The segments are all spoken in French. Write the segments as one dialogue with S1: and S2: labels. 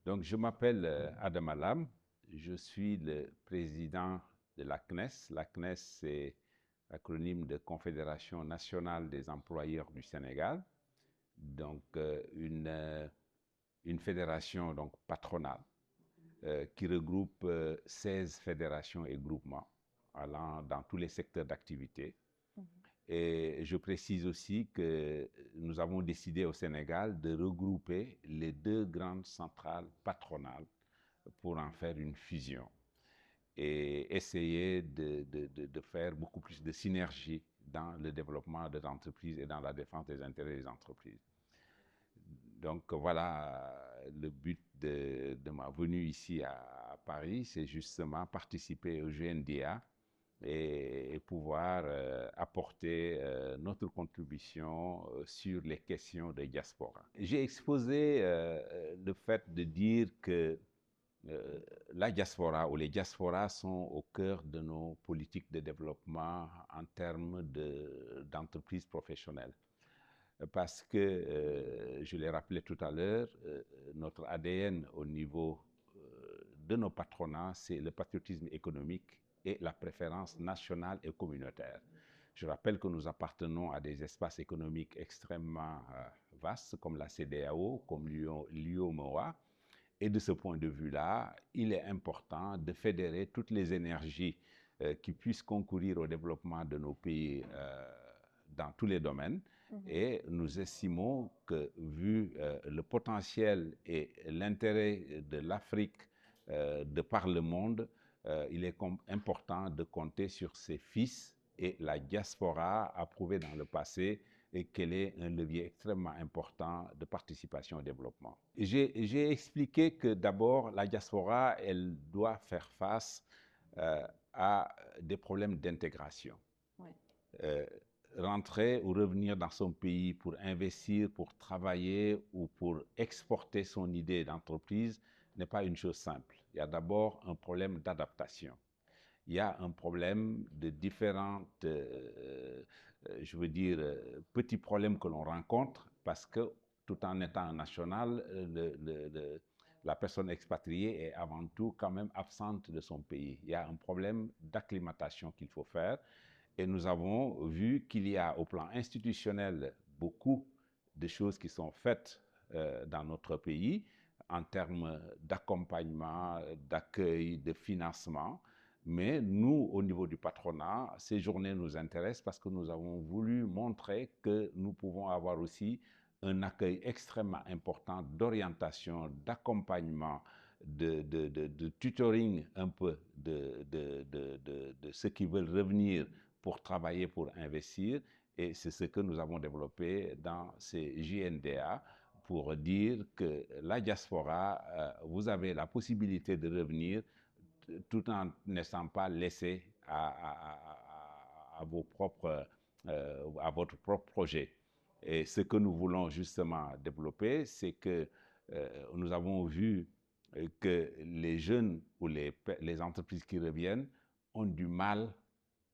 S1: Donc, je m'appelle Adam Alam, je suis le président de la CNES. La CNES, c'est l'acronyme de Confédération nationale des employeurs du Sénégal, donc une fédération donc, patronale qui regroupe 16 fédérations et groupements allant dans tous les secteurs d'activité. Et je précise aussi que nous avons décidé au Sénégal de regrouper les deux grandes centrales patronales pour en faire une fusion et essayer de faire beaucoup plus de synergie dans le développement de l'entreprise et dans la défense des intérêts des entreprises. Donc voilà, le but de ma venue ici à Paris, c'est justement participer au GNDA et pouvoir apporter notre contribution sur les questions de diaspora. J'ai exposé le fait de dire que la diaspora ou les diasporas sont au cœur de nos politiques de développement en termes d'entreprises professionnelles. Parce que, je l'ai rappelé tout à l'heure, notre ADN au niveau de nos patronats, c'est le patriotisme économique et la préférence nationale et communautaire. Je rappelle que nous appartenons à des espaces économiques extrêmement vastes, comme la CEDEAO, comme l'UOMOA. Et de ce point de vue-là, il est important de fédérer toutes les énergies qui puissent concourir au développement de nos pays dans tous les domaines. Et nous estimons que, vu le potentiel et l'intérêt de l'Afrique de par le monde, il est important de compter sur ses fils, et la diaspora a prouvé dans le passé et qu'elle est un levier extrêmement important de participation au développement. J'ai expliqué que d'abord, la diaspora, elle doit faire face à des problèmes d'intégration. Ouais. Rentrer ou revenir dans son pays pour investir, pour travailler ou pour exporter son idée d'entreprise n'est pas une chose simple. Il y a d'abord un problème d'adaptation. Il y a un problème de différentes, je veux dire, petits problèmes que l'on rencontre parce que tout en étant national, la personne expatriée est avant tout quand même absente de son pays. Il y a un problème d'acclimatation qu'il faut faire. Et nous avons vu qu'il y a au plan institutionnel beaucoup de choses qui sont faites dans notre pays en termes d'accompagnement, d'accueil, de financement. Mais nous, au niveau du patronat, ces journées nous intéressent parce que nous avons voulu montrer que nous pouvons avoir aussi un accueil extrêmement important d'orientation, d'accompagnement, de tutoring un peu de ceux qui veulent revenir pour travailler, pour investir. Et c'est ce que nous avons développé dans ces JNDA pour dire que la diaspora, vous avez la possibilité de revenir tout en n'étant pas laissé à votre propre projet. Et ce que nous voulons justement développer, c'est que nous avons vu que les jeunes ou les entreprises qui reviennent ont du mal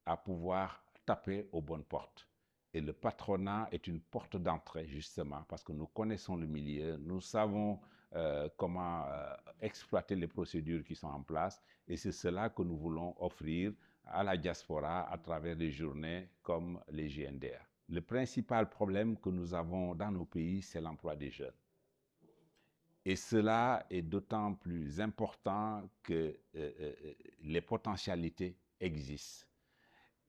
S1: à pouvoir taper aux bonnes portes. Et le patronat est une porte d'entrée, justement, parce que nous connaissons le milieu, nous savons comment exploiter les procédures qui sont en place, et c'est cela que nous voulons offrir à la diaspora à travers des journées comme les JNDA. Le principal problème que nous avons dans nos pays, c'est l'emploi des jeunes. Et cela est d'autant plus important que les potentialités existent.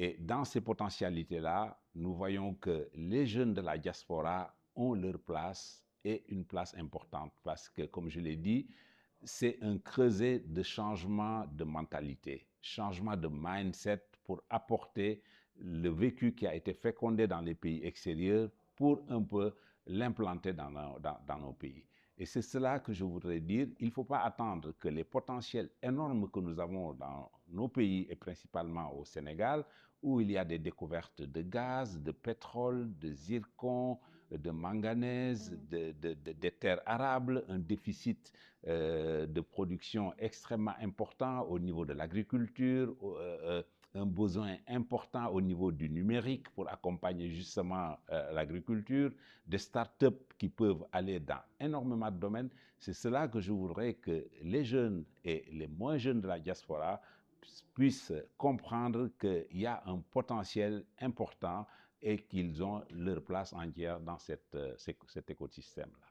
S1: Et dans ces potentialités-là, nous voyons que les jeunes de la diaspora ont leur place et une place importante parce que, comme je l'ai dit, c'est un creuset de changement de mentalité, changement de mindset pour apporter le vécu qui a été fécondé dans les pays extérieurs pour un peu l'implanter dans nos pays. Et c'est cela que je voudrais dire. Il ne faut pas attendre que les potentiels énormes que nous avons dans nos pays, et principalement au Sénégal, où il y a des découvertes de gaz, de pétrole, de zircon, de manganèse, des terres arables, un déficit de production extrêmement important au niveau de l'agriculture, un besoins importants au niveau du numérique pour accompagner justement l'agriculture, des startups qui peuvent aller dans énormément de domaines. C'est cela que je voudrais que les jeunes et les moins jeunes de la diaspora puissent comprendre qu'il y a un potentiel important et qu'ils ont leur place entière dans cet écosystème-là.